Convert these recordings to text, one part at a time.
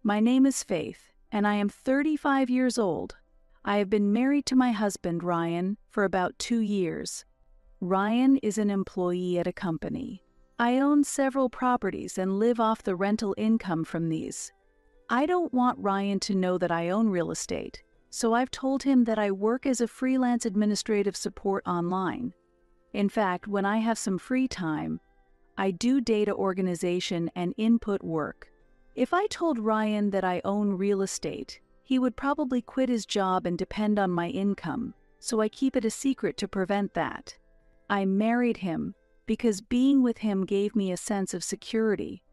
My name is Faith, and I am 35 years old. I have been married to my husband, Ryan, for about 2 years. Ryan is an employee at a company. I own several properties and live off the rental income from these. I don't want Ryan to know that I own real estate, so I've told him that I work as a freelance administrative support online. In fact, when I have some free time, I do data organization and input work. If I told Ryan that I own real estate, he would probably quit his job and depend on my income, so I keep it a secret to prevent that. I married him because being with him gave me a sense of security.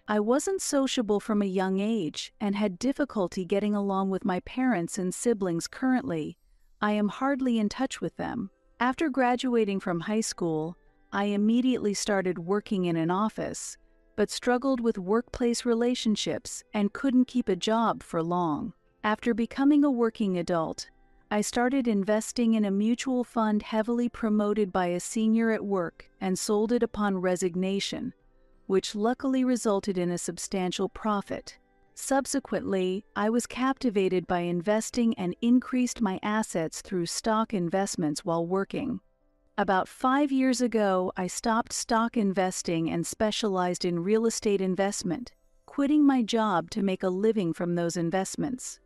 I wasn't sociable from a young age and had difficulty getting along with my parents and siblings currently. I am hardly in touch with them. After graduating from high school, I immediately started working in an office, but struggled with workplace relationships and couldn't keep a job for long. After becoming a working adult, I started investing in a mutual fund heavily promoted by a senior at work and sold it upon resignation, which luckily resulted in a substantial profit. Subsequently, I was captivated by investing and increased my assets through stock investments while working. About 5 years ago, I stopped stock investing and specialized in real estate investment, quitting my job to make a living from those investments.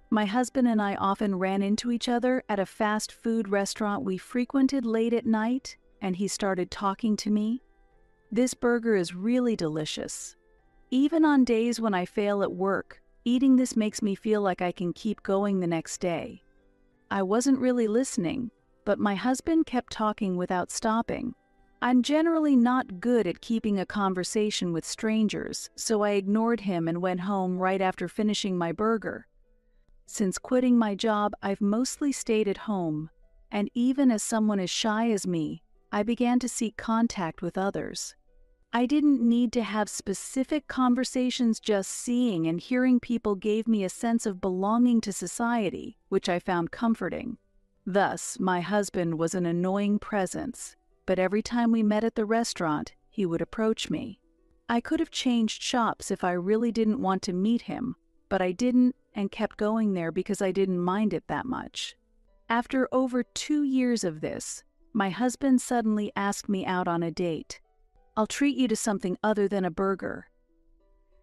My husband and I often ran into each other at a fast food restaurant we frequented late at night, and he started talking to me. "This burger is really delicious. Even on days when I fail at work, eating this makes me feel like I can keep going the next day." I wasn't really listening, but my husband kept talking without stopping. I'm generally not good at keeping a conversation with strangers, so I ignored him and went home right after finishing my burger. Since quitting my job, I've mostly stayed at home, and even as someone as shy as me, I began to seek contact with others. I didn't need to have specific conversations, just seeing and hearing people gave me a sense of belonging to society, which I found comforting. Thus, my husband was an annoying presence, but every time we met at the restaurant, he would approach me. I could have changed shops if I really didn't want to meet him, but I didn't and kept going there because I didn't mind it that much. After over 2 years of this, my husband suddenly asked me out on a date. "I'll treat you to something other than a burger.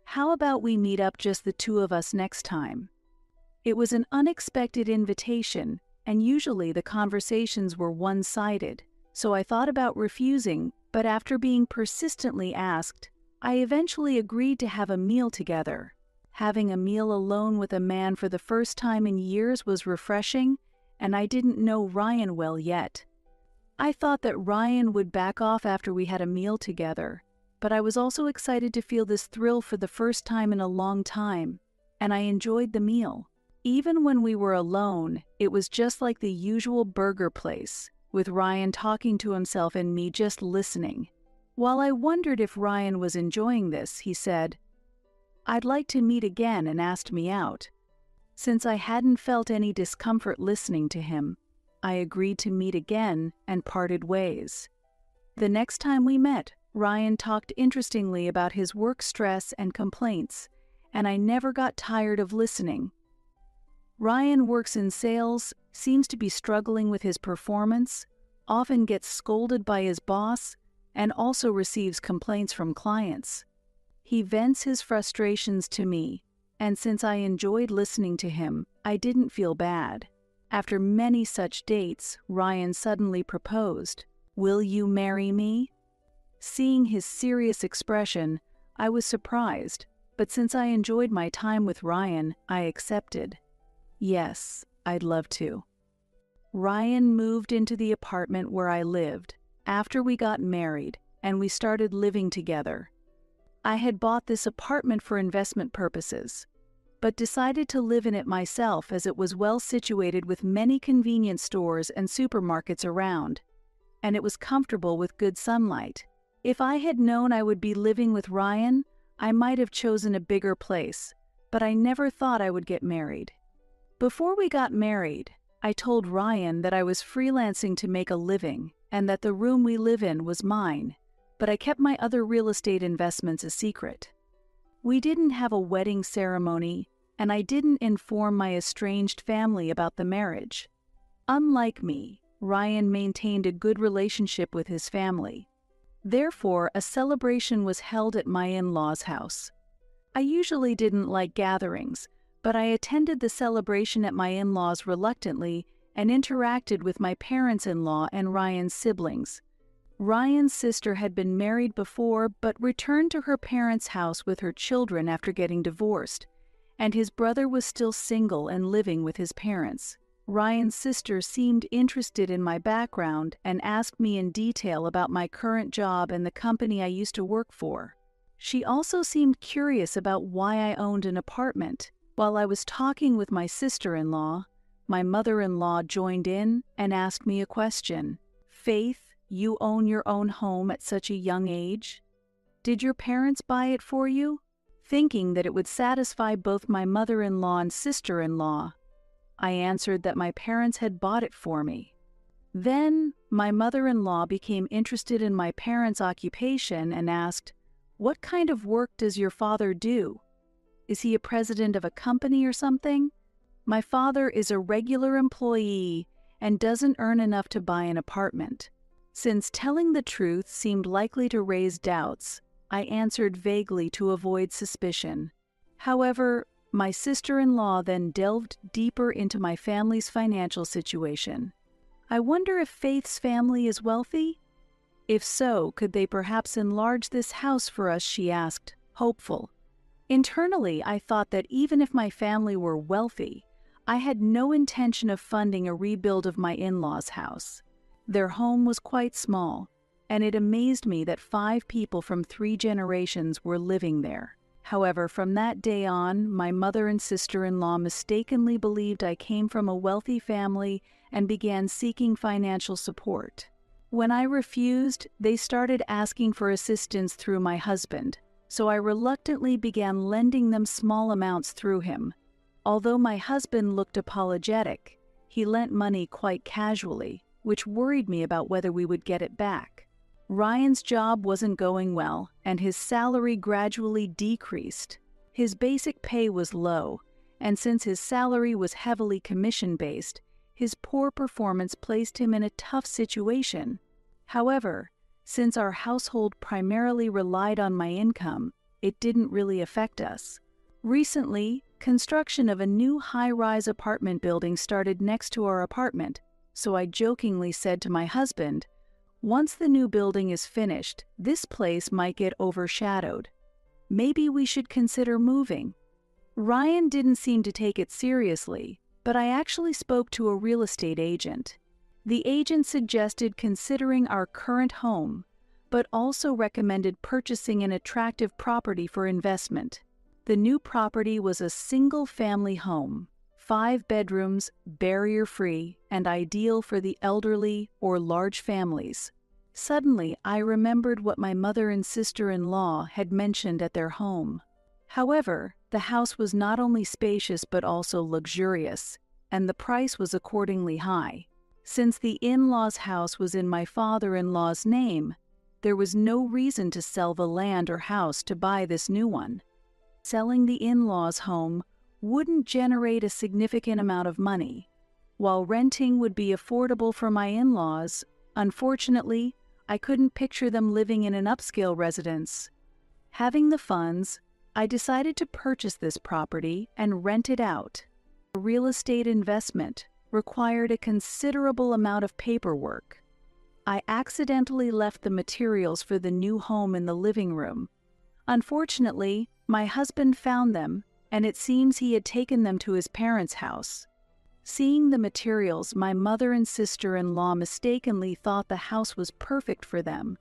How about we meet up just the two of us next time?" It was an unexpected invitation, and usually the conversations were one-sided, so I thought about refusing, but after being persistently asked, I eventually agreed to have a meal together. Having a meal alone with a man for the first time in years was refreshing, and I didn't know Ryan well yet. I thought that Ryan would back off after we had a meal together, but I was also excited to feel this thrill for the first time in a long time, and I enjoyed the meal. Even when we were alone, it was just like the usual burger place, with Ryan talking to himself and me just listening. While I wondered if Ryan was enjoying this, he said, "I'd like to meet again," and asked me out. Since I hadn't felt any discomfort listening to him, I agreed to meet again and parted ways. The next time we met, Ryan talked interestingly about his work stress and complaints, and I never got tired of listening. Ryan works in sales, seems to be struggling with his performance, often gets scolded by his boss, and also receives complaints from clients. He vents his frustrations to me, and since I enjoyed listening to him, I didn't feel bad. After many such dates, Ryan suddenly proposed, "Will you marry me?" Seeing his serious expression, I was surprised, but since I enjoyed my time with Ryan, I accepted. Yes, I'd love to. Ryan moved into the apartment where I lived after we got married, and we started living together. I had bought this apartment for investment purposes, but decided to live in it myself as it was well situated with many convenience stores and supermarkets around, and it was comfortable with good sunlight. If I had known I would be living with Ryan, I might have chosen a bigger place, but I never thought I would get married. Before we got married, I told Ryan that I was freelancing to make a living and that the room we live in was mine, but I kept my other real estate investments a secret. We didn't have a wedding ceremony, and I didn't inform my estranged family about the marriage. Unlike me, Ryan maintained a good relationship with his family. Therefore, a celebration was held at my in-laws' house. I usually didn't like gatherings, but I attended the celebration at my in-laws reluctantly and interacted with my parents-in-law and Ryan's siblings. Ryan's sister had been married before but returned to her parents' house with her children after getting divorced, and his brother was still single and living with his parents. Ryan's sister seemed interested in my background and asked me in detail about my current job and the company I used to work for. She also seemed curious about why I owned an apartment. While I was talking with my sister-in-law, my mother-in-law joined in and asked me a question. "Faith, you own your own home at such a young age? Did your parents buy it for you?" Thinking that it would satisfy both my mother-in-law and sister-in-law, I answered that my parents had bought it for me. Then, my mother-in-law became interested in my parents' occupation and asked, "What kind of work does your father do? Is he a president of a company or something?" "My father is a regular employee and doesn't earn enough to buy an apartment." Since telling the truth seemed likely to raise doubts, I answered vaguely to avoid suspicion. However, my sister-in-law then delved deeper into my family's financial situation. "I wonder if Faith's family is wealthy? If so, could they perhaps enlarge this house for us?" she asked, hopeful. Internally, I thought that even if my family were wealthy, I had no intention of funding a rebuild of my in-laws' house. Their home was quite small, and it amazed me that 5 people from 3 generations were living there. However, from that day on, my mother and sister-in-law mistakenly believed I came from a wealthy family and began seeking financial support. When I refused, they started asking for assistance through my husband, so I reluctantly began lending them small amounts through him. Although my husband looked apologetic, he lent money quite casually, which worried me about whether we would get it back. Ryan's job wasn't going well, and his salary gradually decreased. His basic pay was low, and since his salary was heavily commission-based, his poor performance placed him in a tough situation. However, since our household primarily relied on my income, it didn't really affect us. Recently, construction of a new high-rise apartment building started next to our apartment, so I jokingly said to my husband, "Once the new building is finished, this place might get overshadowed. Maybe we should consider moving." Ryan didn't seem to take it seriously, but I actually spoke to a real estate agent. The agent suggested considering our current home, but also recommended purchasing an attractive property for investment. The new property was a single-family home, 5 bedrooms, barrier-free, and ideal for the elderly or large families. Suddenly, I remembered what my mother and sister-in-law had mentioned at their home. However, the house was not only spacious but also luxurious, and the price was accordingly high. Since the in-laws' house was in my father-in-law's name, there was no reason to sell the land or house to buy this new one. Selling the in-laws' home wouldn't generate a significant amount of money, while renting would be affordable for my in-laws. Unfortunately, I couldn't picture them living in an upscale residence. Having the funds, I decided to purchase this property and rent it out. A real estate investment required a considerable amount of paperwork. I accidentally left the materials for the new home in the living room. Unfortunately, my husband found them, and it seems he had taken them to his parents' house. Seeing the materials, my mother and sister-in-law mistakenly thought the house was perfect for them.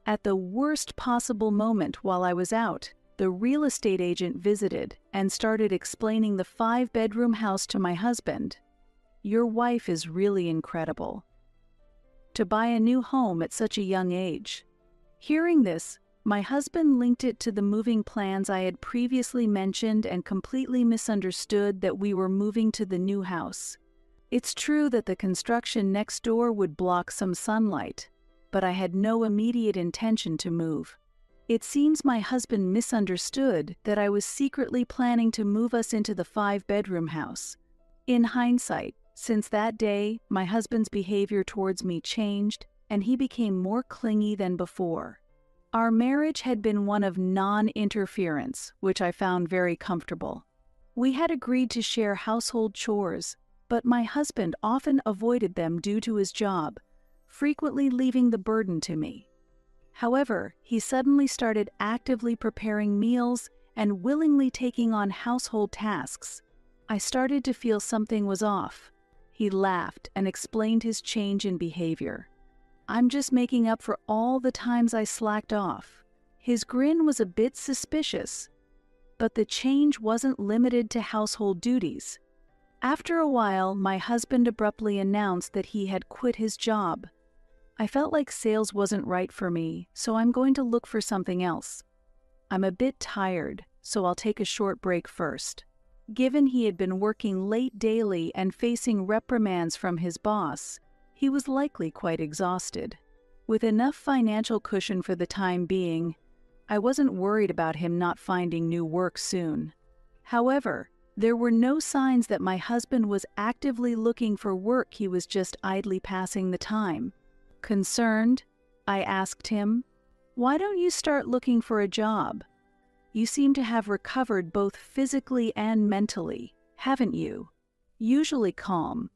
At the worst possible moment while I was out, the real estate agent visited and started explaining the 5-bedroom house to my husband. "Your wife is really incredible. To buy a new home at such a young age." Hearing this, my husband linked it to the moving plans I had previously mentioned and completely misunderstood that we were moving to the new house. It's true that the construction next door would block some sunlight, but I had no immediate intention to move. It seems my husband misunderstood that I was secretly planning to move us into the 5-bedroom house. In hindsight, since that day, my husband's behavior towards me changed, and he became more clingy than before. Our marriage had been one of non-interference, which I found very comfortable. We had agreed to share household chores, but my husband often avoided them due to his job, frequently leaving the burden to me. However, he suddenly started actively preparing meals and willingly taking on household tasks. I started to feel something was off. He laughed and explained his change in behavior. "I'm just making up for all the times I slacked off." His grin was a bit suspicious, but the change wasn't limited to household duties. After a while, my husband abruptly announced that he had quit his job. I felt like sales wasn't right for me, so I'm going to look for something else. "I'm a bit tired, so I'll take a short break first." Given he had been working late daily and facing reprimands from his boss, he was likely quite exhausted. With enough financial cushion for the time being, I wasn't worried about him not finding new work soon. However, there were no signs that my husband was actively looking for work. He was just idly passing the time. Concerned, I asked him, "Why don't you start looking for a job? You seem to have recovered both physically and mentally, haven't you?" Usually calm,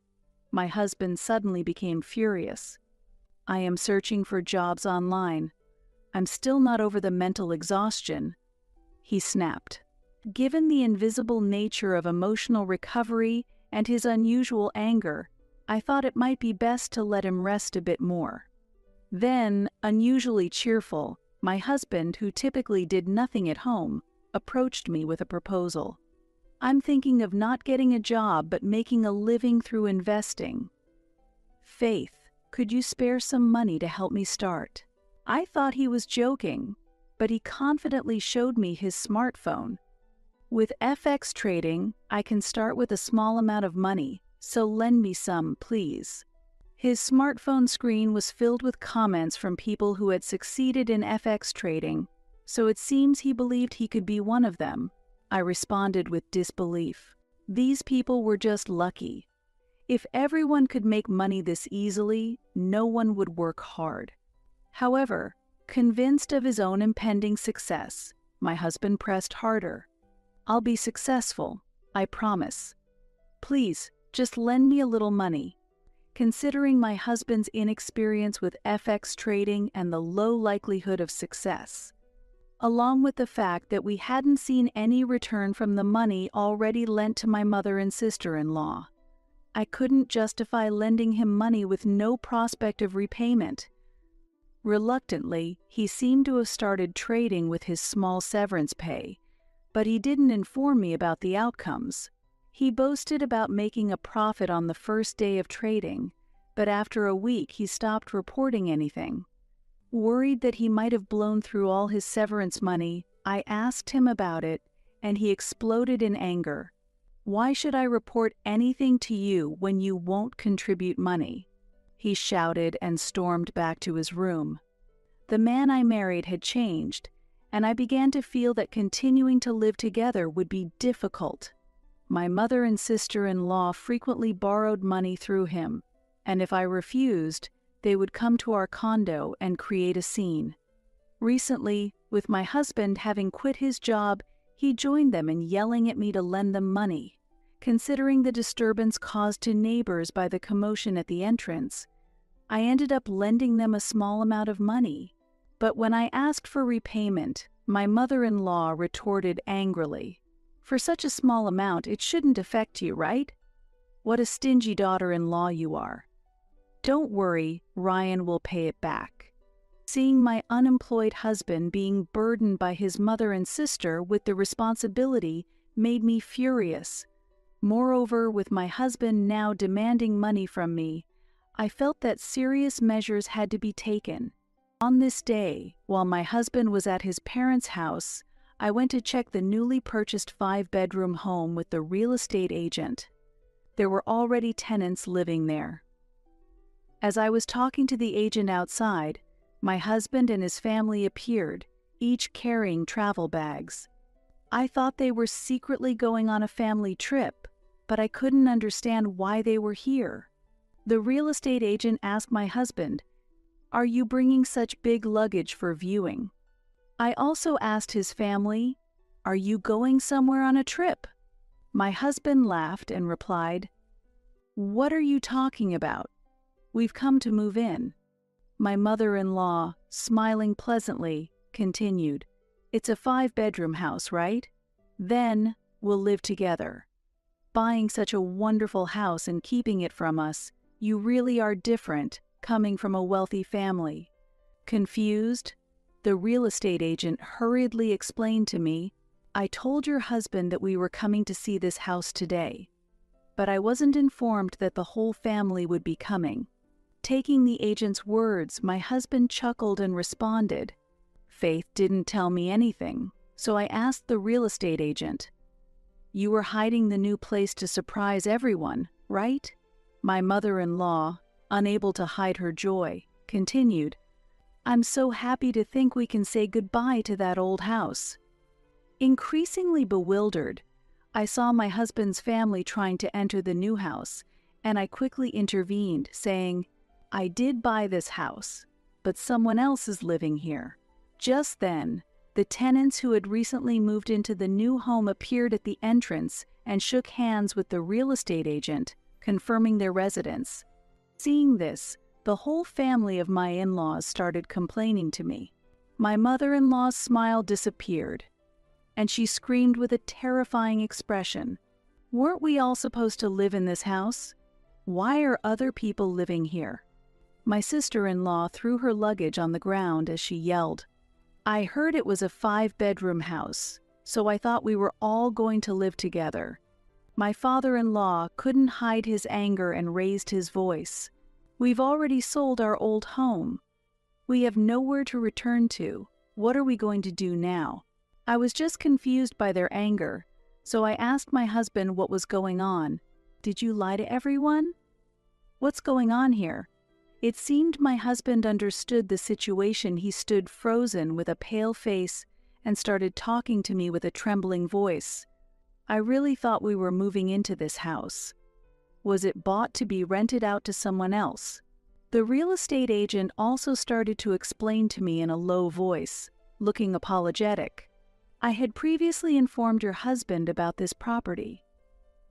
my husband suddenly became furious. "I am searching for jobs online. I'm still not over the mental exhaustion," he snapped. Given the invisible nature of emotional recovery and his unusual anger, I thought it might be best to let him rest a bit more. Then, unusually cheerful, my husband, who typically did nothing at home, approached me with a proposal. "I'm thinking of not getting a job but making a living through investing. Faith, could you spare some money to help me start?" I thought he was joking, but he confidently showed me his smartphone. "With FX trading, I can start with a small amount of money, so lend me some, please." His smartphone screen was filled with comments from people who had succeeded in FX trading, so it seems he believed he could be one of them. I responded with disbelief. These people were just lucky. If everyone could make money this easily, no one would work hard. However, convinced of his own impending success, my husband pressed harder. "I'll be successful, I promise. Please, just lend me a little money." Considering my husband's inexperience with FX trading and the low likelihood of success, along with the fact that we hadn't seen any return from the money already lent to my mother and sister-in-law, I couldn't justify lending him money with no prospect of repayment. Reluctantly, he seemed to have started trading with his small severance pay, but he didn't inform me about the outcomes. He boasted about making a profit on the first day of trading, but after a week he stopped reporting anything. Worried that he might have blown through all his severance money, I asked him about it, and he exploded in anger. "Why should I report anything to you when you won't contribute money?" he shouted and stormed back to his room. The man I married had changed, and I began to feel that continuing to live together would be difficult. My mother and sister-in-law frequently borrowed money through him, and if I refused, they would come to our condo and create a scene. Recently, with my husband having quit his job, he joined them in yelling at me to lend them money. Considering the disturbance caused to neighbors by the commotion at the entrance, I ended up lending them a small amount of money. But when I asked for repayment, my mother-in-law retorted angrily, "For such a small amount, it shouldn't affect you, right? What a stingy daughter-in-law you are. Don't worry, Ryan will pay it back." Seeing my unemployed husband being burdened by his mother and sister with the responsibility made me furious. Moreover, with my husband now demanding money from me, I felt that serious measures had to be taken. On this day, while my husband was at his parents' house, I went to check the newly purchased 5-bedroom home with the real estate agent. There were already tenants living there. As I was talking to the agent outside, my husband and his family appeared, each carrying travel bags. I thought they were secretly going on a family trip, but I couldn't understand why they were here. The real estate agent asked my husband, "Are you bringing such big luggage for viewing?" I also asked his family, "Are you going somewhere on a trip?" My husband laughed and replied, "What are you talking about? We've come to move in." My mother-in-law, smiling pleasantly, continued, "It's a 5-bedroom house, right? Then we'll live together. Buying such a wonderful house and keeping it from us, you really are different, coming from a wealthy family." Confused, the real estate agent hurriedly explained to me, "I told your husband that we were coming to see this house today, but I wasn't informed that the whole family would be coming." Taking the agent's words, my husband chuckled and responded, "Faith didn't tell me anything." So I asked the real estate agent, "You were hiding the new place to surprise everyone, right?" My mother-in-law, unable to hide her joy, continued, "I'm so happy to think we can say goodbye to that old house." Increasingly bewildered, I saw my husband's family trying to enter the new house, and I quickly intervened, saying, "I did buy this house, but someone else is living here." Just then, the tenants who had recently moved into the new home appeared at the entrance and shook hands with the real estate agent, confirming their residence. Seeing this, the whole family of my in-laws started complaining to me. My mother-in-law's smile disappeared, and she screamed with a terrifying expression, "Weren't we all supposed to live in this house? Why are other people living here?" My sister-in-law threw her luggage on the ground as she yelled, "I heard it was a 5-bedroom house, so I thought we were all going to live together." My father-in-law couldn't hide his anger and raised his voice, "We've already sold our old home. We have nowhere to return to. What are we going to do now?" I was just confused by their anger, so I asked my husband what was going on. "Did you lie to everyone? What's going on here?" It seemed my husband understood the situation. He stood frozen with a pale face and started talking to me with a trembling voice. "I really thought we were moving into this house. Was it bought to be rented out to someone else?" The real estate agent also started to explain to me in a low voice, looking apologetic. "I had previously informed your husband about this property.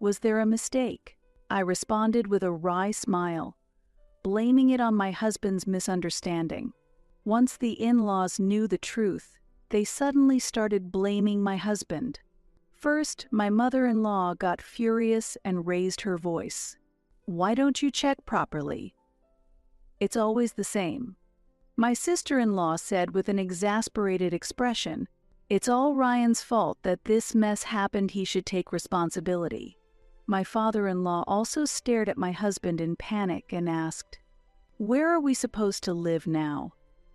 Was there a mistake?" I responded with a wry smile, blaming it on my husband's misunderstanding. Once the in-laws knew the truth, they suddenly started blaming my husband. First, my mother-in-law got furious and raised her voice. "Why don't you check properly? It's always the same." My sister-in-law said with an exasperated expression, "It's all Ryan's fault that this mess happened. He should take responsibility." My father-in-law also stared at my husband in panic and asked, "Where are we supposed to live now?"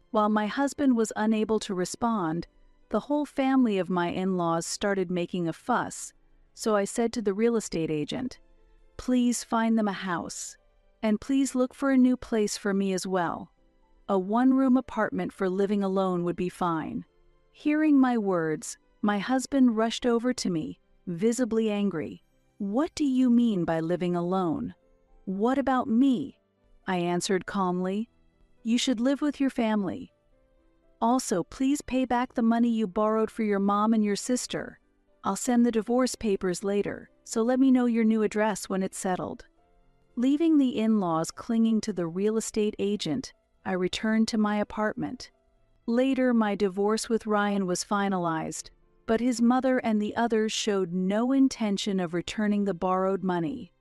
While my husband was unable to respond, the whole family of my in-laws started making a fuss, so I said to the real estate agent, "Please find them a house, and please look for a new place for me as well. A 1-room apartment for living alone would be fine." Hearing my words, my husband rushed over to me, visibly angry. "What do you mean by living alone? What about me?" I answered calmly, "You should live with your family. Also, please pay back the money you borrowed for your mom and your sister. I'll send the divorce papers later, so let me know your new address when it's settled." Leaving the in-laws clinging to the real estate agent, I returned to my apartment. Later, my divorce with Ryan was finalized, but his mother and the others showed no intention of returning the borrowed money.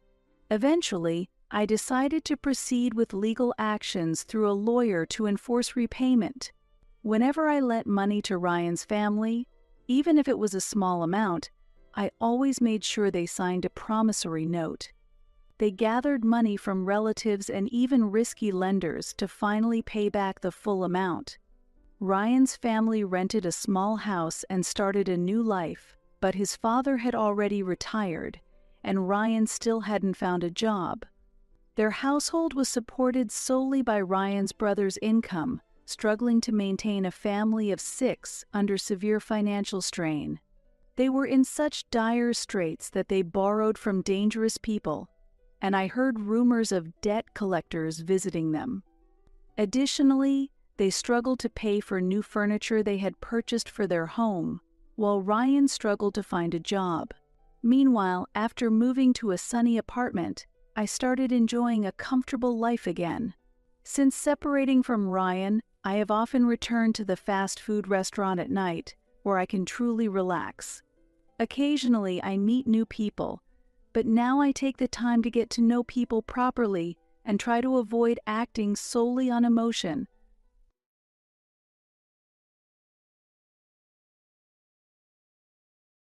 Eventually, I decided to proceed with legal actions through a lawyer to enforce repayment. Whenever I lent money to Ryan's family, even if it was a small amount, I always made sure they signed a promissory note. They gathered money from relatives and even risky lenders to finally pay back the full amount. Ryan's family rented a small house and started a new life, but his father had already retired, and Ryan still hadn't found a job. Their household was supported solely by Ryan's brother's income, struggling to maintain a family of 6 under severe financial strain. They were in such dire straits that they borrowed from dangerous people, and I heard rumors of debt collectors visiting them. Additionally, they struggled to pay for new furniture they had purchased for their home, while Ryan struggled to find a job. Meanwhile, after moving to a sunny apartment, I started enjoying a comfortable life again. Since separating from Ryan, I have often returned to the fast food restaurant at night, where I can truly relax. Occasionally, I meet new people, but now I take the time to get to know people properly and try to avoid acting solely on emotion.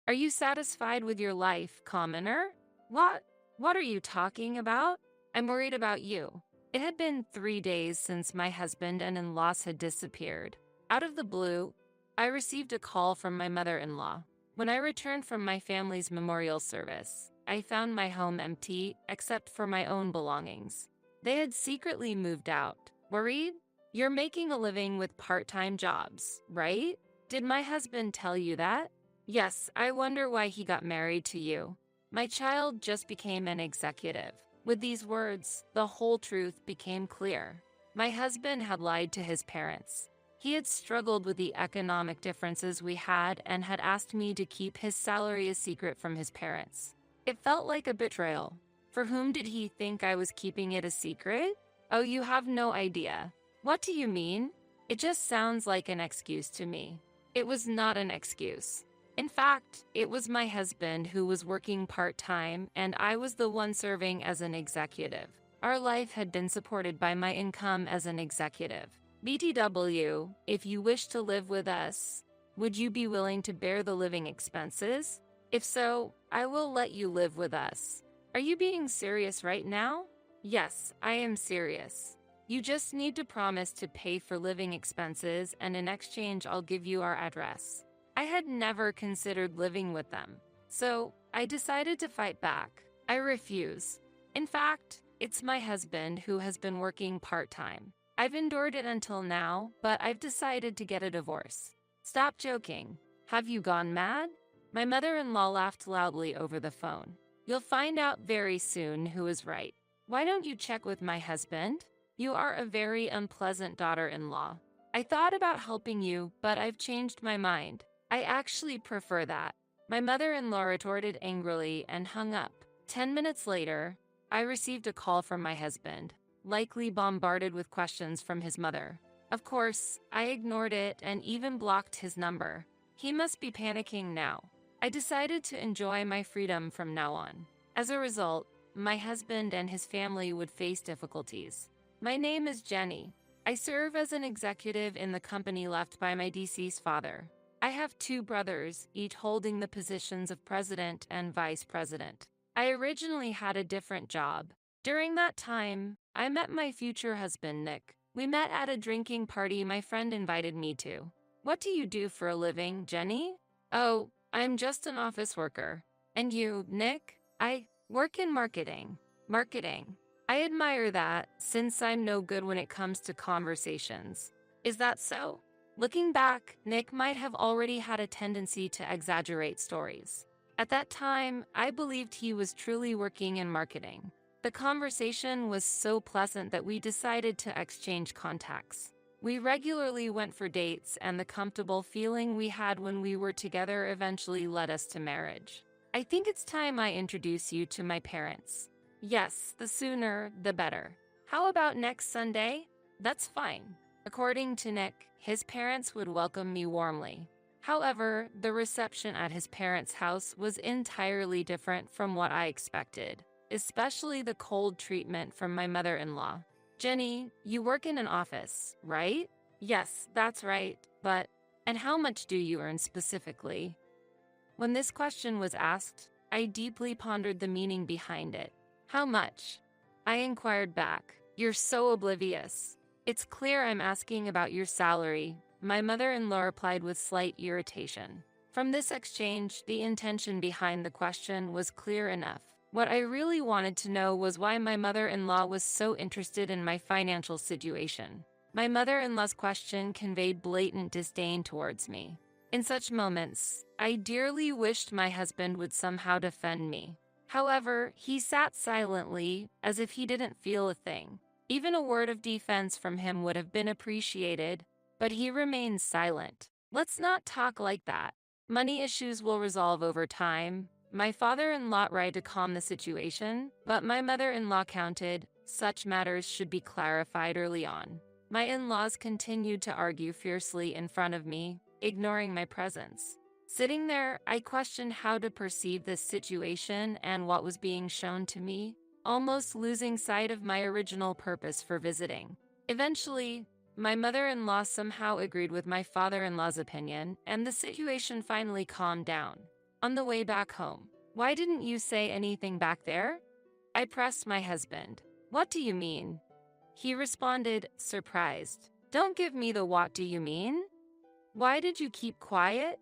Are you satisfied with your life, commoner? What are you talking about? I'm worried about you. It had been 3 days since my husband and in-laws had disappeared. Out of the blue, I received a call from my mother-in-law. When I returned from my family's memorial service, I found my home empty except for my own belongings. They had secretly moved out. Worried? You're making a living with part-time jobs, right? Did my husband tell you that? Yes, I wonder why he got married to you. My child just became an executive. With these words, the whole truth became clear. My husband had lied to his parents. He had struggled with the economic differences we had and had asked me to keep his salary a secret from his parents. It felt like a betrayal. For whom did he think I was keeping it a secret? Oh, you have no idea. What do you mean? It just sounds like an excuse to me. It was not an excuse. In fact, it was my husband who was working part-time and I was the one serving as an executive. Our life had been supported by my income as an executive. BTW, if you wish to live with us, would you be willing to bear the living expenses? If so, I will let you live with us. Are you being serious right now? Yes, I am serious. You just need to promise to pay for living expenses and in exchange I'll give you our address. I had never considered living with them, so I decided to fight back. I refuse. In fact, it's my husband who has been working part-time. I've endured it until now, but I've decided to get a divorce. Stop joking. Have you gone mad? My mother-in-law laughed loudly over the phone. You'll find out very soon who is right. Why don't you check with my husband? You are a very unpleasant daughter-in-law. I thought about helping you, but I've changed my mind. I actually prefer that. My mother-in-law retorted angrily and hung up. 10 minutes later, I received a call from my husband, likely bombarded with questions from his mother. Of course, I ignored it and even blocked his number. He must be panicking now. I decided to enjoy my freedom from now on. As a result, my husband and his family would face difficulties. My name is Jenny. I serve as an executive in the company left by my deceased father. I have 2 brothers, each holding the positions of president and vice president. I originally had a different job. During that time, I met my future husband, Nick. We met at a drinking party my friend invited me to. What do you do for a living, Jenny? Oh, I'm just an office worker. And you, Nick? I work in marketing. Marketing. I admire that, since I'm no good when it comes to conversations. Is that so? Looking back, Nick might have already had a tendency to exaggerate stories. At that time, I believed he was truly working in marketing. The conversation was so pleasant that we decided to exchange contacts. We regularly went for dates, and the comfortable feeling we had when we were together eventually led us to marriage. I think it's time I introduce you to my parents. Yes, the sooner, the better. How about next Sunday? That's fine. According to Nick, his parents would welcome me warmly. However, the reception at his parents' house was entirely different from what I expected, especially the cold treatment from my mother-in-law. Jenny, you work in an office, right? Yes, that's right, but... And how much do you earn specifically? When this question was asked, I deeply pondered the meaning behind it. How much? I inquired back. You're so oblivious. It's clear I'm asking about your salary. My mother-in-law replied with slight irritation. From this exchange, the intention behind the question was clear enough. What I really wanted to know was why my mother-in-law was so interested in my financial situation. My mother-in-law's question conveyed blatant disdain towards me. In such moments, I dearly wished my husband would somehow defend me. However, he sat silently, as if he didn't feel a thing. Even a word of defense from him would have been appreciated, but he remained silent. Let's not talk like that. Money issues will resolve over time. My father-in-law tried to calm the situation, but my mother-in-law countered, such matters should be clarified early on. My in-laws continued to argue fiercely in front of me, ignoring my presence. Sitting there, I questioned how to perceive this situation and what was being shown to me, almost losing sight of my original purpose for visiting. Eventually, my mother-in-law somehow agreed with my father-in-law's opinion, and the situation finally calmed down. On the way back home, "Why didn't you say anything back there?" I pressed my husband. "What do you mean?" He responded, surprised. "Don't give me the what do you mean? Why did you keep quiet?"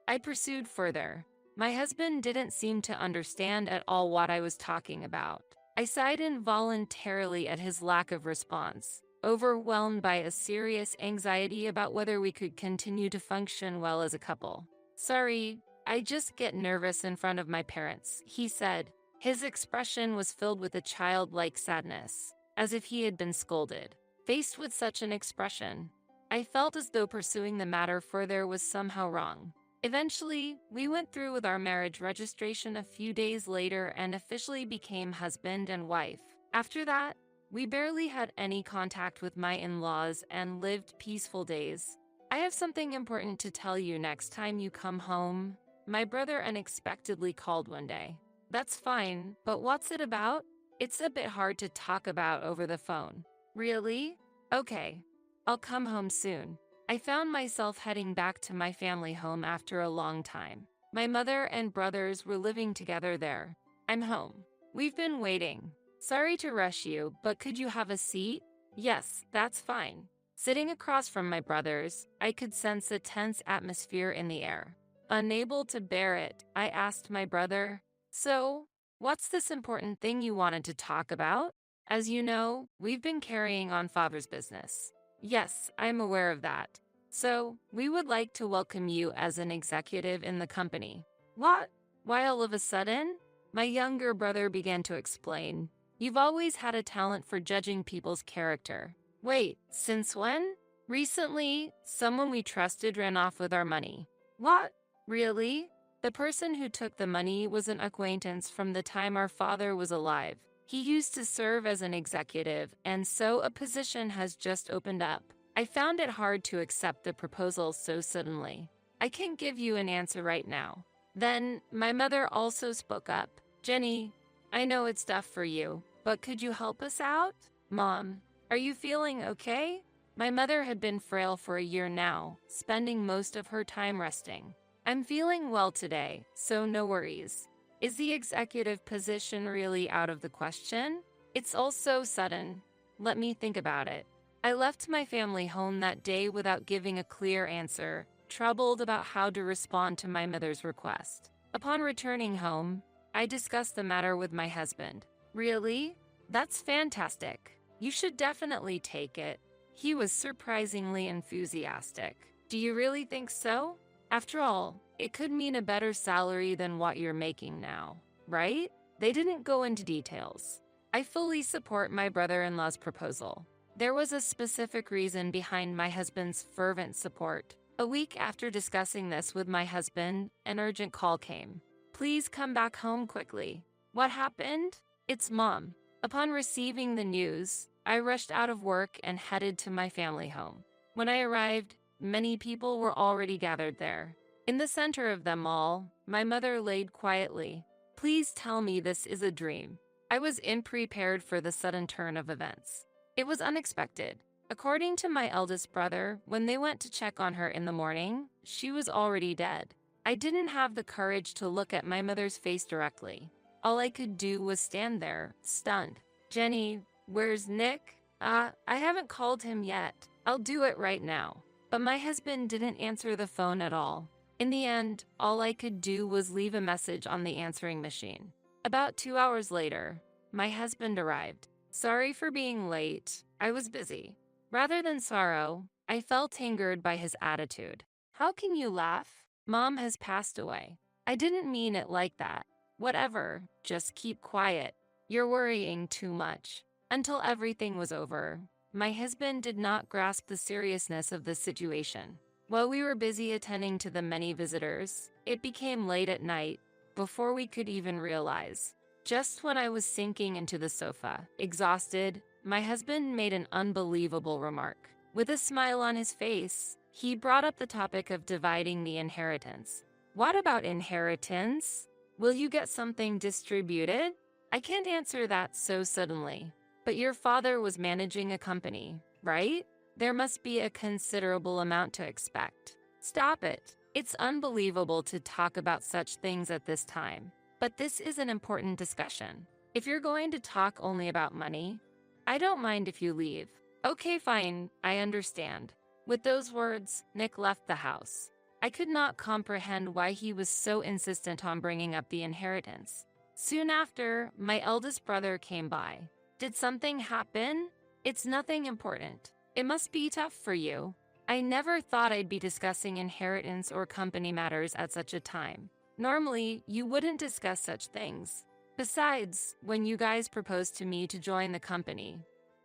I pursued further. My husband didn't seem to understand at all what I was talking about. I sighed involuntarily at his lack of response, overwhelmed by a serious anxiety about whether we could continue to function well as a couple. "Sorry, I just get nervous in front of my parents," he said. His expression was filled with a childlike sadness, as if he had been scolded. Faced with such an expression, I felt as though pursuing the matter further was somehow wrong. Eventually, we went through with our marriage registration a few days later and officially became husband and wife. After that, we barely had any contact with my in-laws and lived peaceful days. I have something important to tell you next time you come home. My brother unexpectedly called one day. That's fine, but what's it about? It's a bit hard to talk about over the phone. Really? Okay. I'll come home soon. I found myself heading back to my family home after a long time. My mother and brothers were living together there. I'm home. We've been waiting. Sorry to rush you, but could you have a seat? Yes, that's fine. Sitting across from my brothers, I could sense a tense atmosphere in the air. Unable to bear it, I asked my brother, "So, what's this important thing you wanted to talk about?" "As you know, we've been carrying on father's business." "Yes, I'm aware of that. So, we would like to welcome you as an executive in the company." "What? Why all of a sudden?" My younger brother began to explain. "You've always had a talent for judging people's character." "Wait, since when?" "Recently, someone we trusted ran off with our money." "What? Really?" "The person who took the money was an acquaintance from the time our father was alive. He used to serve as an executive, and so a position has just opened up. I found it hard to accept the proposal so suddenly. I can't give you an answer right now." Then, my mother also spoke up. "Jenny, I know it's tough for you, but could you help us out?" "Mom, are you feeling okay?" My mother had been frail for a year now, spending most of her time resting. "I'm feeling well today, so no worries." "Is the executive position really out of the question?" "It's all so sudden. Let me think about it." I left my family home that day without giving a clear answer, troubled about how to respond to my mother's request. Upon returning home, I discussed the matter with my husband. "Really? That's fantastic. You should definitely take it." He was surprisingly enthusiastic. "Do you really think so? After all, it could mean a better salary than what you're making now, right?" They didn't go into details. I fully support my brother-in-law's proposal. There was a specific reason behind my husband's fervent support. A week after discussing this with my husband, an urgent call came. "Please come back home quickly." "What happened?" "It's Mom." Upon receiving the news, I rushed out of work and headed to my family home. When I arrived, many people were already gathered there. In the center of them all, my mother laid quietly. "Please tell me this is a dream." I was unprepared for the sudden turn of events. It was unexpected. According to my eldest brother, when they went to check on her in the morning, she was already dead. I didn't have the courage to look at my mother's face directly. All I could do was stand there, stunned. "Jenny, where's Nick?" I haven't called him yet. I'll do it right now." But my husband didn't answer the phone at all. In the end, all I could do was leave a message on the answering machine. About 2 hours later, my husband arrived. "Sorry for being late. I was busy." Rather than sorrow, I felt angered by his attitude. How can you laugh? Mom has passed away. I didn't mean it like that. Whatever, just keep quiet. You're worrying too much. Until everything was over, my husband did not grasp the seriousness of the situation. While we were busy attending to the many visitors, it became late at night before we could even realize. Just when I was sinking into the sofa, exhausted, my husband made an unbelievable remark. With a smile on his face, he brought up the topic of dividing the inheritance. What about inheritance? Will you get something distributed? I can't answer that so suddenly. But your father was managing a company, right? There must be a considerable amount to expect. Stop it. It's unbelievable to talk about such things at this time. But this is an important discussion. If you're going to talk only about money, I don't mind if you leave. Okay, fine, I understand. With those words, Nick left the house. I could not comprehend why he was so insistent on bringing up the inheritance. Soon after, my eldest brother came by. Did something happen? It's nothing important. It must be tough for you. I never thought I'd be discussing inheritance or company matters at such a time. Normally, you wouldn't discuss such things. Besides, when you guys proposed to me to join the company,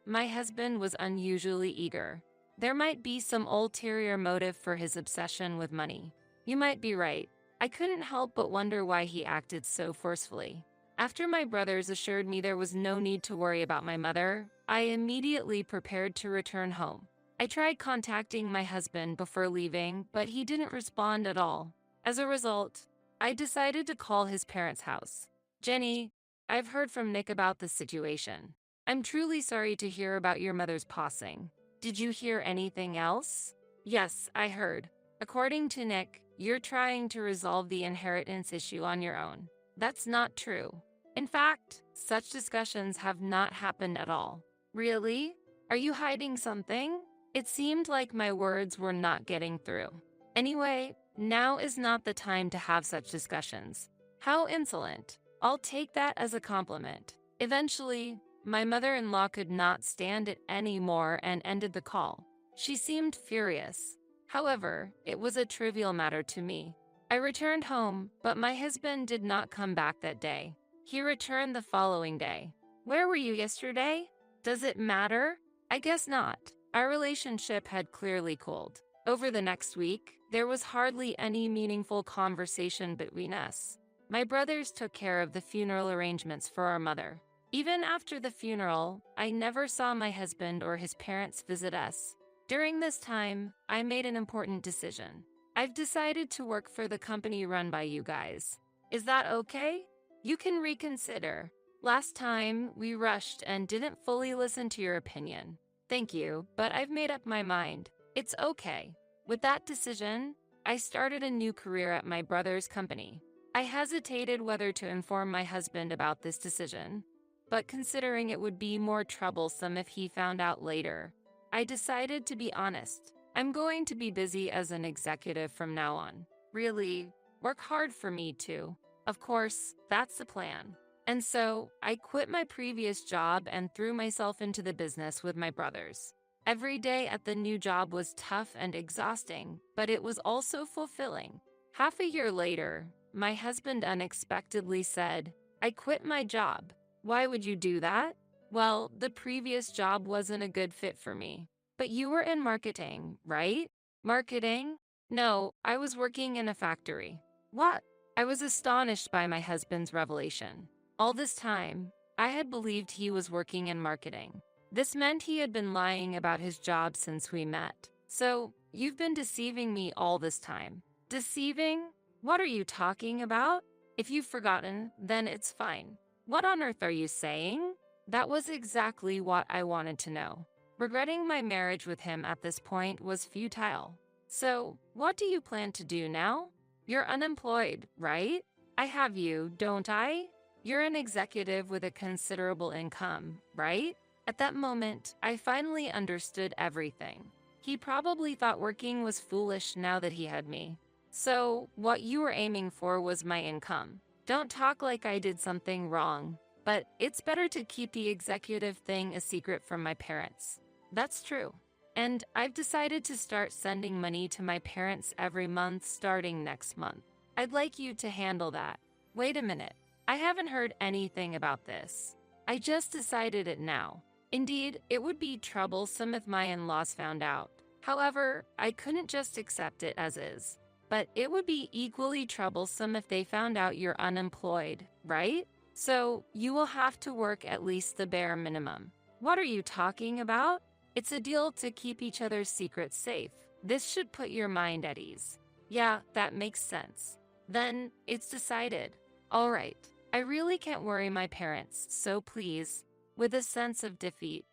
my husband was unusually eager. There might be some ulterior motive for his obsession with money. You might be right. I couldn't help but wonder why he acted so forcefully. After my brothers assured me there was no need to worry about my mother, I immediately prepared to return home. I tried contacting my husband before leaving, but he didn't respond at all. As a result, I decided to call his parents' house. Jenny, I've heard from Nick about the situation. I'm truly sorry to hear about your mother's passing. Did you hear anything else? Yes, I heard. According to Nick, you're trying to resolve the inheritance issue on your own. That's not true. In fact, such discussions have not happened at all. Really? Are you hiding something? It seemed like my words were not getting through. Anyway, now is not the time to have such discussions. How insolent. I'll take that as a compliment. Eventually, my mother-in-law could not stand it anymore and ended the call. She seemed furious. However, it was a trivial matter to me. I returned home, but my husband did not come back that day. He returned the following day. Where were you yesterday? Does it matter? I guess not. Our relationship had clearly cooled. Over the next week, there was hardly any meaningful conversation between us. My brothers took care of the funeral arrangements for our mother. Even after the funeral, I never saw my husband or his parents visit us. During this time, I made an important decision. I've decided to work for the company run by you guys. Is that okay? You can reconsider. Last time, we rushed and didn't fully listen to your opinion. Thank you, but I've made up my mind. It's okay. With that decision, I started a new career at my brother's company. I hesitated whether to inform my husband about this decision, but considering it would be more troublesome if he found out later, I decided to be honest. I'm going to be busy as an executive from now on. Really, work hard for me too. Of course, that's the plan. And so, I quit my previous job and threw myself into the business with my brothers. Every day at the new job was tough and exhausting, but it was also fulfilling. Half a year later, my husband unexpectedly said, "I quit my job." Why would you do that? Well, the previous job wasn't a good fit for me. But you were in marketing, right? Marketing? No, I was working in a factory. What? I was astonished by my husband's revelation. All this time, I had believed he was working in marketing. This meant he had been lying about his job since we met. So, you've been deceiving me all this time. Deceiving? What are you talking about? If you've forgotten, then it's fine. What on earth are you saying? That was exactly what I wanted to know. Regretting my marriage with him at this point was futile. So, what do you plan to do now? You're unemployed, right? I have you, don't I? You're an executive with a considerable income, right? At that moment, I finally understood everything. He probably thought working was foolish now that he had me. So, what you were aiming for was my income. Don't talk like I did something wrong, but it's better to keep the executive thing a secret from my parents. That's true. And I've decided to start sending money to my parents every month starting next month. I'd like you to handle that. Wait a minute. I haven't heard anything about this. I just decided it now. Indeed, it would be troublesome if my in-laws found out. However, I couldn't just accept it as is. But it would be equally troublesome if they found out you're unemployed, right? So you will have to work at least the bare minimum. What are you talking about? It's a deal to keep each other's secrets safe. This should put your mind at ease. Yeah, that makes sense. Then it's decided. All right, I really can't worry my parents, so please. With a sense of defeat,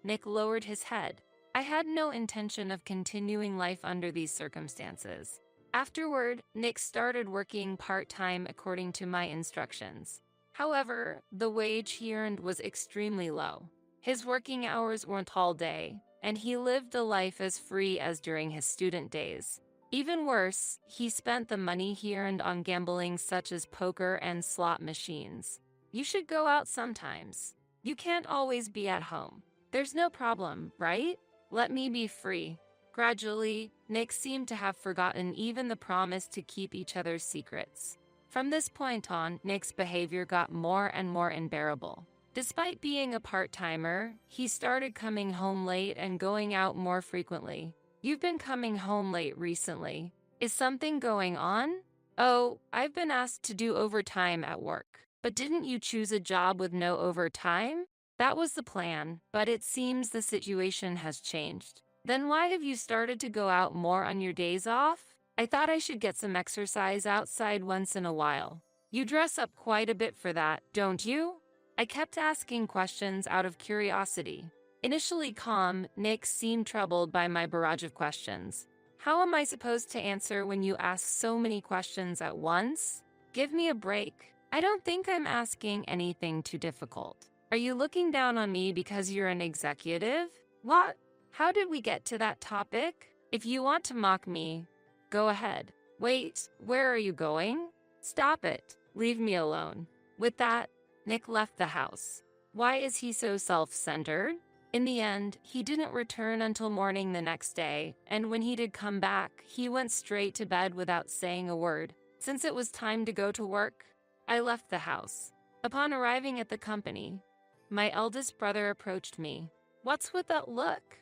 Nick lowered his head. I had no intention of continuing life under these circumstances. Afterward, Nick started working part-time according to my instructions. However, the wage he earned was extremely low. His working hours weren't all day, and he lived a life as free as during his student days. Even worse, he spent the money he earned on gambling such as poker and slot machines. You should go out sometimes. You can't always be at home. There's no problem, right? Let me be free. Gradually, Nick seemed to have forgotten even the promise to keep each other's secrets. From this point on, Nick's behavior got more and more unbearable. Despite being a part-timer, he started coming home late and going out more frequently. You've been coming home late recently. Is something going on? Oh, I've been asked to do overtime at work. But didn't you choose a job with no overtime? That was the plan, but it seems the situation has changed. Then why have you started to go out more on your days off? I thought I should get some exercise outside once in a while. You dress up quite a bit for that, don't you? I kept asking questions out of curiosity. Initially calm, Nick seemed troubled by my barrage of questions. How am I supposed to answer when you ask so many questions at once? Give me a break. I don't think I'm asking anything too difficult. Are you looking down on me because you're an executive? What? How did we get to that topic? If you want to mock me, go ahead. Wait, where are you going? Stop it. Leave me alone. With that, Nick left the house. Why is he so self-centered? In the end, he didn't return until morning the next day, and when he did come back, he went straight to bed without saying a word. Since it was time to go to work, I left the house. Upon arriving at the company, my eldest brother approached me. What's with that look?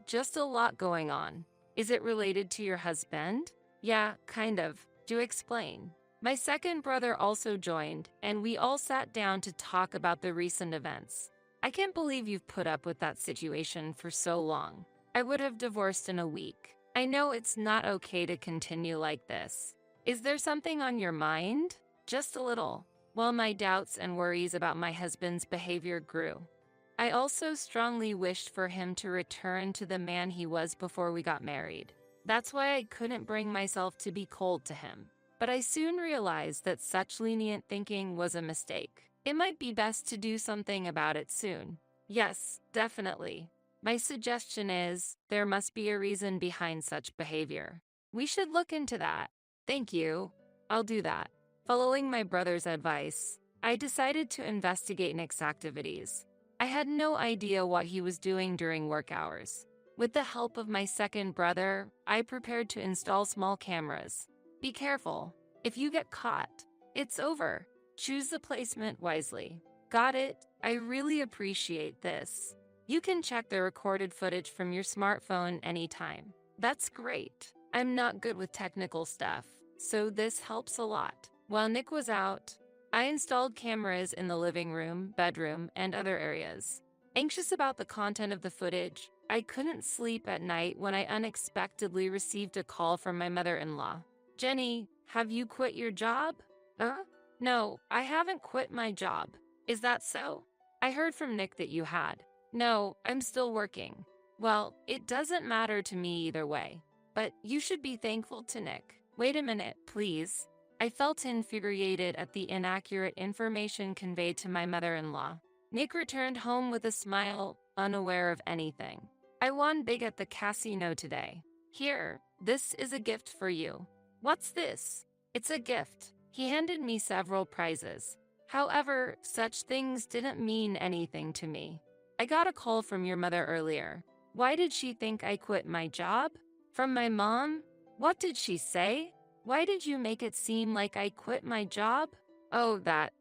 Just a lot going on. Is it related to your husband? Yeah, kind of. Do explain. My second brother also joined, and we all sat down to talk about the recent events. I can't believe you've put up with that situation for so long. I would have divorced in a week. I know it's not okay to continue like this. Is there something on your mind? Just a little. While my doubts and worries about my husband's behavior grew. I also strongly wished for him to return to the man he was before we got married. That's why I couldn't bring myself to be cold to him. But I soon realized that such lenient thinking was a mistake. It might be best to do something about it soon. Yes, definitely. My suggestion is, there must be a reason behind such behavior. We should look into that. Thank you. I'll do that. Following my brother's advice, I decided to investigate Nick's activities. I had no idea what he was doing during work hours. With the help of my second brother, I prepared to install small cameras. Be careful. If you get caught, it's over. Choose the placement wisely. Got it? I really appreciate this. You can check the recorded footage from your smartphone anytime. That's great. I'm not good with technical stuff, so this helps a lot. While Nick was out, I installed cameras in the living room, bedroom, and other areas. Anxious about the content of the footage, I couldn't sleep at night when I unexpectedly received a call from my mother-in-law. Jenny, have you quit your job? No, I haven't quit my job. Is that so? I heard from Nick that you had. No, I'm still working. Well, it doesn't matter to me either way, but you should be thankful to Nick. Wait a minute, please. I felt infuriated at the inaccurate information conveyed to my mother-in-law. Nick returned home with a smile, unaware of anything. I won big at the casino today. Here, this is a gift for you. What's this? It's a gift. He handed me several prizes. However, such things didn't mean anything to me. I got a call from your mother earlier. Why did she think I quit my job? From my mom? What did she say? Why did you make it seem like I quit my job? Oh, that.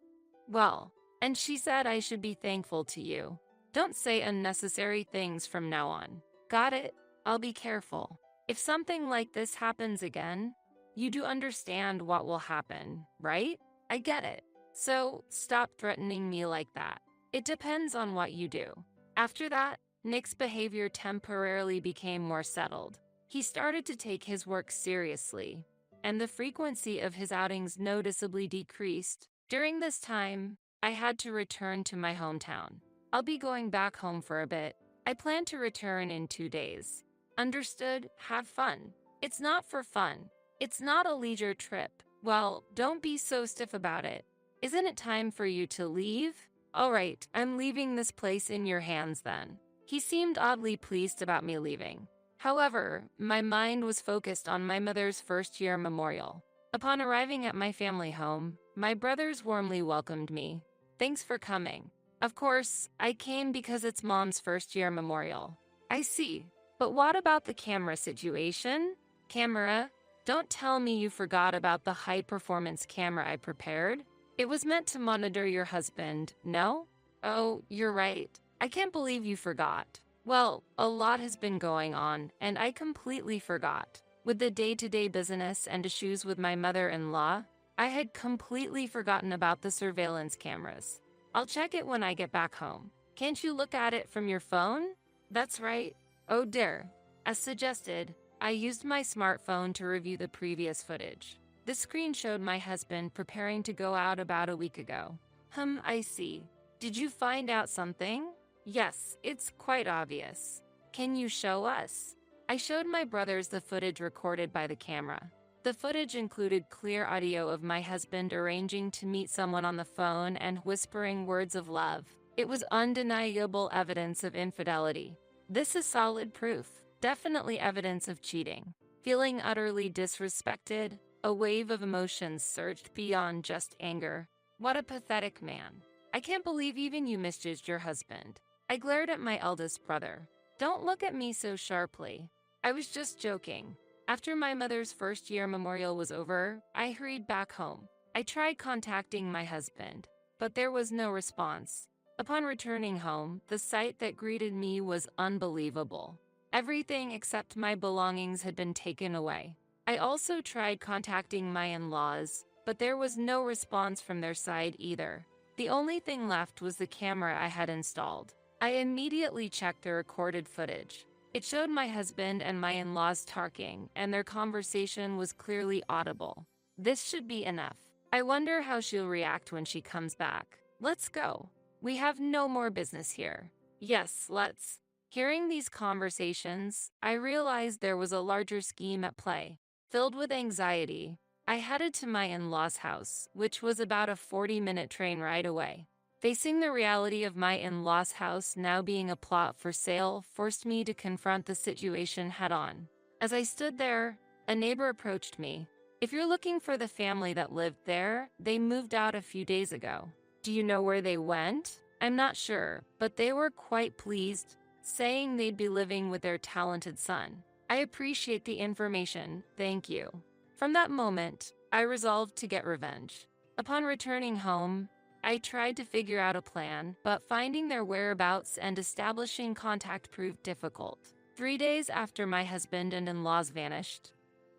Well, and she said I should be thankful to you. Don't say unnecessary things from now on. Got it? I'll be careful. If something like this happens again, you do understand what will happen, right? I get it. So stop threatening me like that. It depends on what you do. After that, Nick's behavior temporarily became more settled. He started to take his work seriously, and the frequency of his outings noticeably decreased. During this time, I had to return to my hometown. I'll be going back home for a bit. I plan to return in 2 days. Understood? Have fun. It's not for fun. It's not a leisure trip. Well, don't be so stiff about it. Isn't it time for you to leave? All right, I'm leaving this place in your hands then. He seemed oddly pleased about me leaving. However, my mind was focused on my mother's first-year memorial. Upon arriving at my family home, my brothers warmly welcomed me. Thanks for coming. Of course, I came because it's Mom's first-year memorial. I see. But what about the camera situation? Camera? Don't tell me you forgot about the high-performance camera I prepared. It was meant to monitor your husband, no? Oh, you're right. I can't believe you forgot. Well, a lot has been going on, and I completely forgot. With the day-to-day business and issues with my mother-in-law, I had completely forgotten about the surveillance cameras. I'll check it when I get back home. Can't you look at it from your phone? That's right. Oh dear. As suggested, I used my smartphone to review the previous footage. The screen showed my husband preparing to go out about a week ago. I see. Did you find out something? Yes, it's quite obvious. Can you show us? I showed my brothers the footage recorded by the camera. The footage included clear audio of my husband arranging to meet someone on the phone and whispering words of love. It was undeniable evidence of infidelity. This is solid proof, definitely evidence of cheating. Feeling utterly disrespected, a wave of emotions surged beyond just anger. What a pathetic man. I can't believe even you misjudged your husband. I glared at my eldest brother. Don't look at me so sharply. I was just joking. After my mother's first-year memorial was over, I hurried back home. I tried contacting my husband, but there was no response. Upon returning home, the sight that greeted me was unbelievable. Everything except my belongings had been taken away. I also tried contacting my in-laws, but there was no response from their side either. The only thing left was the camera I had installed. I immediately checked the recorded footage. It showed my husband and my in-laws talking, and their conversation was clearly audible. This should be enough. I wonder how she'll react when she comes back. Let's go. We have no more business here. Yes, let's. Hearing these conversations, I realized there was a larger scheme at play. Filled with anxiety, I headed to my in-laws' house, which was about a 40-minute train ride away. Facing the reality of my in-laws' house now being a plot for sale forced me to confront the situation head-on. As I stood there, a neighbor approached me. If you're looking for the family that lived there, they moved out a few days ago. Do you know where they went? I'm not sure, but they were quite pleased, saying they'd be living with their talented son. I appreciate the information, thank you. From that moment, I resolved to get revenge. Upon returning home, I tried to figure out a plan, but finding their whereabouts and establishing contact proved difficult. 3 days after my husband and in-laws vanished,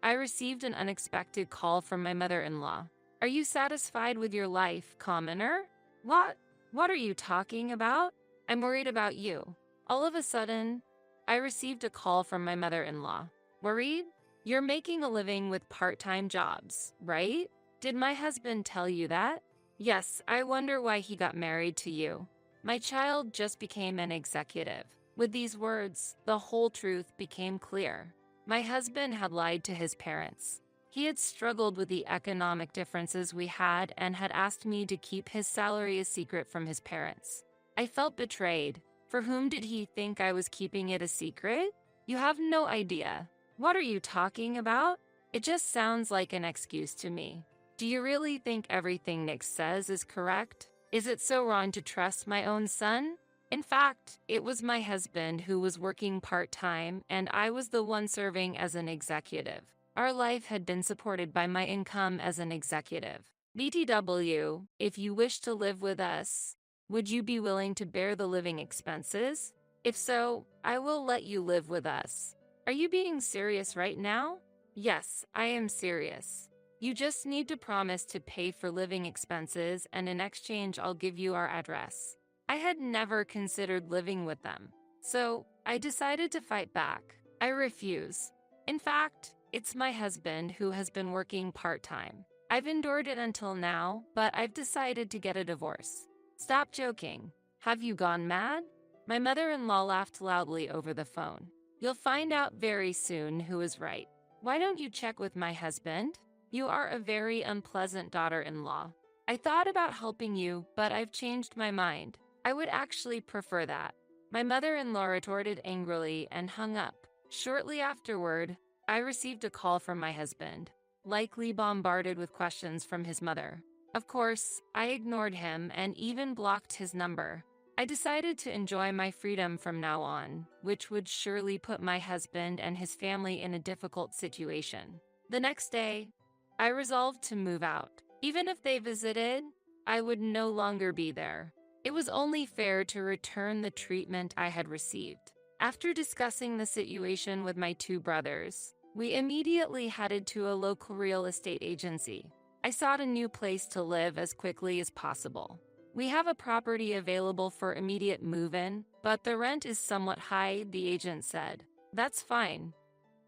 I received an unexpected call from my mother-in-law. Are you satisfied with your life, commoner? What? What are you talking about? I'm worried about you. All of a sudden, I received a call from my mother-in-law. Worried? You're making a living with part-time jobs, right? Did my husband tell you that? Yes, I wonder why he got married to you. My child just became an executive. With these words, the whole truth became clear. My husband had lied to his parents. He had struggled with the economic differences we had and had asked me to keep his salary a secret from his parents. I felt betrayed. For whom did he think I was keeping it a secret? You have no idea. What are you talking about? It just sounds like an excuse to me. Do you really think everything Nick says is correct? Is it so wrong to trust my own son? In fact, it was my husband who was working part-time and I was the one serving as an executive. Our life had been supported by my income as an executive. BTW, if you wish to live with us, would you be willing to bear the living expenses? If so, I will let you live with us. Are you being serious right now? Yes, I am serious. You just need to promise to pay for living expenses, and in exchange, I'll give you our address. I had never considered living with them, so I decided to fight back. I refuse. In fact, it's my husband who has been working part-time. I've endured it until now, but I've decided to get a divorce. Stop joking. Have you gone mad? My mother-in-law laughed loudly over the phone. You'll find out very soon who is right. Why don't you check with my husband? You are a very unpleasant daughter-in-law. I thought about helping you, but I've changed my mind. I would actually prefer that. My mother-in-law retorted angrily and hung up. Shortly afterward, I received a call from my husband, likely bombarded with questions from his mother. Of course, I ignored him and even blocked his number. I decided to enjoy my freedom from now on, which would surely put my husband and his family in a difficult situation. The next day, I resolved to move out. Even if they visited, I would no longer be there. It was only fair to return the treatment I had received. After discussing the situation with my two brothers, we immediately headed to a local real estate agency. I sought a new place to live as quickly as possible. We have a property available for immediate move-in, but the rent is somewhat high, the agent said. That's fine.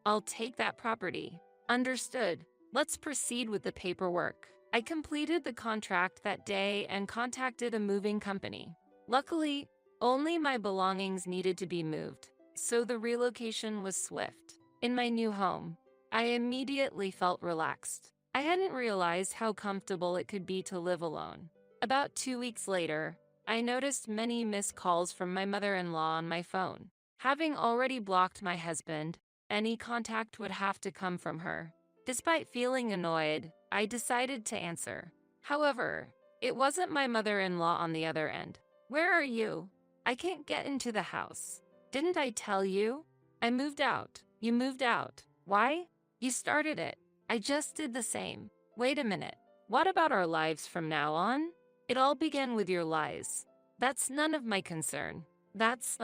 I'll take that property. Understood. Let's proceed with the paperwork. I completed the contract that day and contacted a moving company. Luckily, only my belongings needed to be moved, so the relocation was swift. In my new home, I immediately felt relaxed. I hadn't realized how comfortable it could be to live alone. About 2 weeks later, I noticed many missed calls from my mother-in-law on my phone. Having already blocked my husband, any contact would have to come from her. Despite feeling annoyed, I decided to answer. However, it wasn't my mother-in-law on the other end. Where are you? I can't get into the house. Didn't I tell you? I moved out. You moved out. Why? You started it. I just did the same. Wait a minute. What about our lives from now on? It all began with your lies. That's none of my concern. That's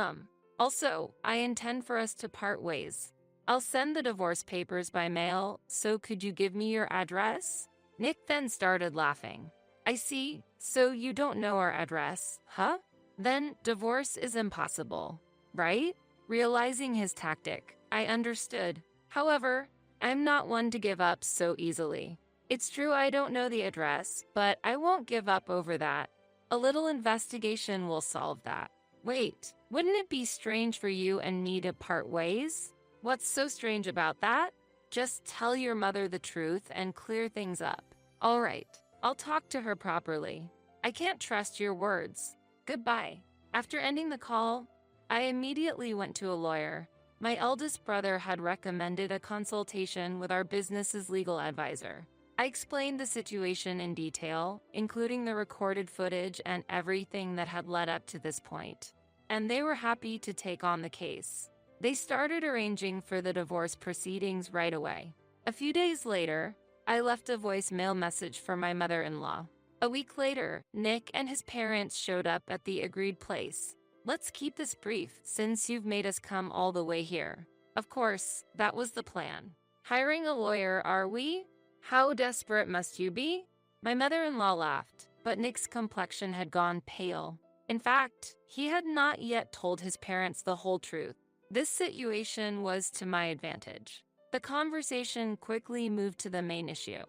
Also, I intend for us to part ways. I'll send the divorce papers by mail, so could you give me your address? Nick then started laughing. I see, so you don't know our address, huh? Then divorce is impossible, right? Realizing his tactic, I understood. However, I'm not one to give up so easily. It's true I don't know the address, but I won't give up over that. A little investigation will solve that. Wait, wouldn't it be strange for you and me to part ways? What's so strange about that? Just tell your mother the truth and clear things up. All right, I'll talk to her properly. I can't trust your words. Goodbye. After ending the call, I immediately went to a lawyer. My eldest brother had recommended a consultation with our business's legal advisor. I explained the situation in detail, including the recorded footage and everything that had led up to this point. And they were happy to take on the case. They started arranging for the divorce proceedings right away. A few days later, I left a voicemail message for my mother-in-law. A week later, Nick and his parents showed up at the agreed place. Let's keep this brief, since you've made us come all the way here. Of course, that was the plan. Hiring a lawyer, are we? How desperate must you be? My mother-in-law laughed, but Nick's complexion had gone pale. In fact, he had not yet told his parents the whole truth. This situation was to my advantage. The conversation quickly moved to the main issue.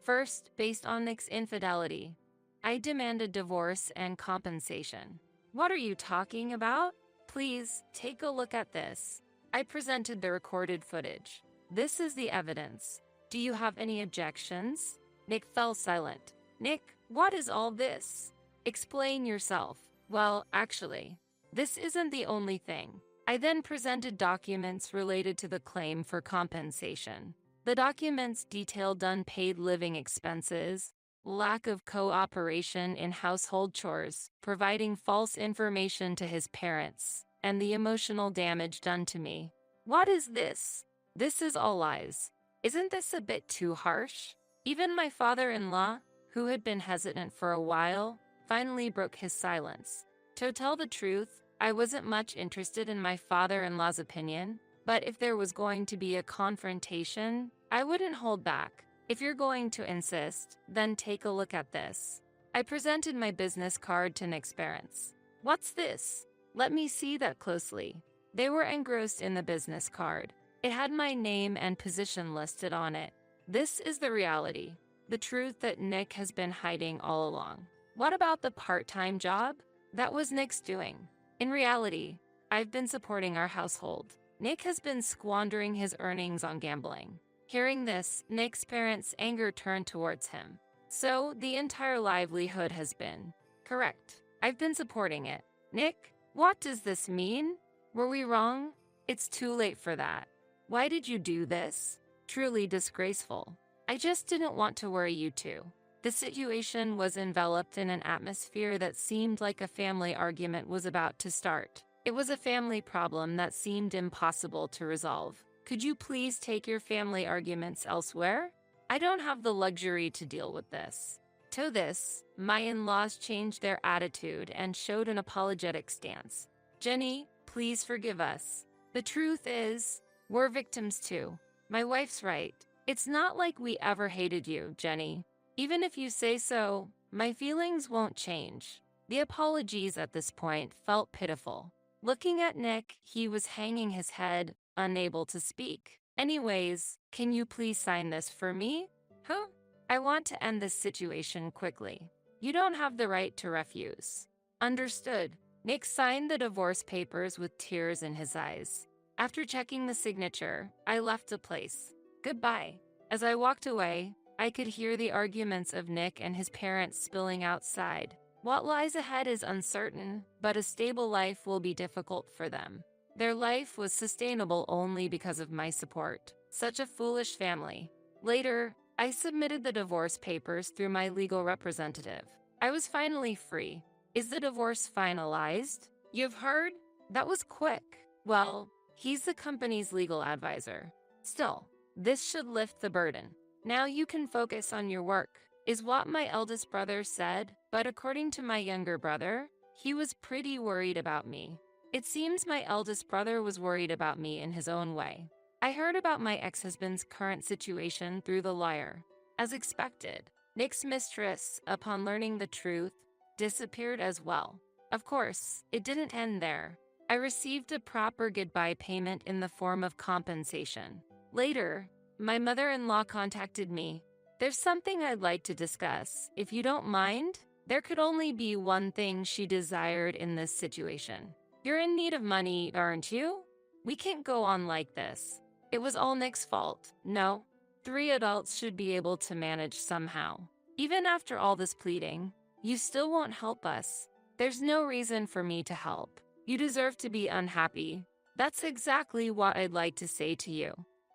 First, based on Nick's infidelity, I demanded divorce and compensation. What are you talking about? Please, take a look at this. I presented the recorded footage. This is the evidence. Do you have any objections? Nick fell silent. Nick, what is all this? Explain yourself. Well, actually, this isn't the only thing. I then presented documents related to the claim for compensation. The documents detailed unpaid living expenses, lack of cooperation in household chores, providing false information to his parents, and the emotional damage done to me. What is this? This is all lies. Isn't this a bit too harsh? Even my father-in-law, who had been hesitant for a while, finally broke his silence. To tell the truth, I wasn't much interested in my father-in-law's opinion, but if there was going to be a confrontation, I wouldn't hold back. If you're going to insist, then take a look at this. I presented my business card to Nick's parents. What's this? Let me see that closely. They were engrossed in the business card. It had my name and position listed on it. This is the reality, the truth that Nick has been hiding all along. What about the part-time job? That was Nick's doing. In reality, I've been supporting our household. Nick has been squandering his earnings on gambling. Hearing this, Nick's parents' anger turned towards him. So, the entire livelihood has been. Correct. I've been supporting it. Nick, what does this mean? Were we wrong? It's too late for that. Why did you do this? Truly disgraceful. I just didn't want to worry you two. The situation was enveloped in an atmosphere that seemed like a family argument was about to start. It was a family problem that seemed impossible to resolve. Could you please take your family arguments elsewhere? I don't have the luxury to deal with this. To this, my in-laws changed their attitude and showed an apologetic stance. Jenny, please forgive us. The truth is, we're victims too. My wife's right. It's not like we ever hated you, Jenny. Even if you say so, my feelings won't change. The apologies at this point felt pitiful. Looking at Nick, he was hanging his head, unable to speak. Anyways, can you please sign this for me? Huh? I want to end this situation quickly. You don't have the right to refuse. Understood. Nick signed the divorce papers with tears in his eyes. After checking the signature, I left the place. Goodbye. As I walked away, I could hear the arguments of Nick and his parents spilling outside. What lies ahead is uncertain, but a stable life will be difficult for them. Their life was sustainable only because of my support. Such a foolish family. Later, I submitted the divorce papers through my legal representative. I was finally free. Is the divorce finalized? You've heard? That was quick. Well, he's the company's legal advisor. Still, this should lift the burden. Now you can focus on your work, is what my eldest brother said, but according to my younger brother, he was pretty worried about me. It seems my eldest brother was worried about me in his own way. I heard about my ex-husband's current situation through the liar. As expected, Nick's mistress, upon learning the truth, disappeared as well. Of course, it didn't end there. I received a proper goodbye payment in the form of compensation. Later, my mother-in-law contacted me. There's something I'd like to discuss. If you don't mind, there could only be one thing she desired in this situation. You're in need of money, aren't you? We can't go on like this. It was all Nick's fault. No, 3 adults should be able to manage somehow. Even after all this pleading, you still won't help us. There's no reason for me to help. You deserve to be unhappy. That's exactly what I'd like to say to you.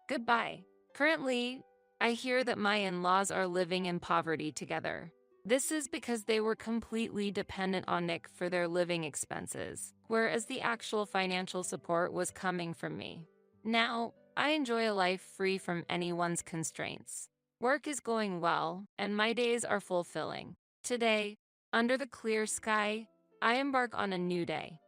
Goodbye. Currently, I hear that my in-laws are living in poverty together. This is because they were completely dependent on Nick for their living expenses, whereas the actual financial support was coming from me. Now, I enjoy a life free from anyone's constraints. Work is going well, and my days are fulfilling. Today, under the clear sky, I embark on a new day.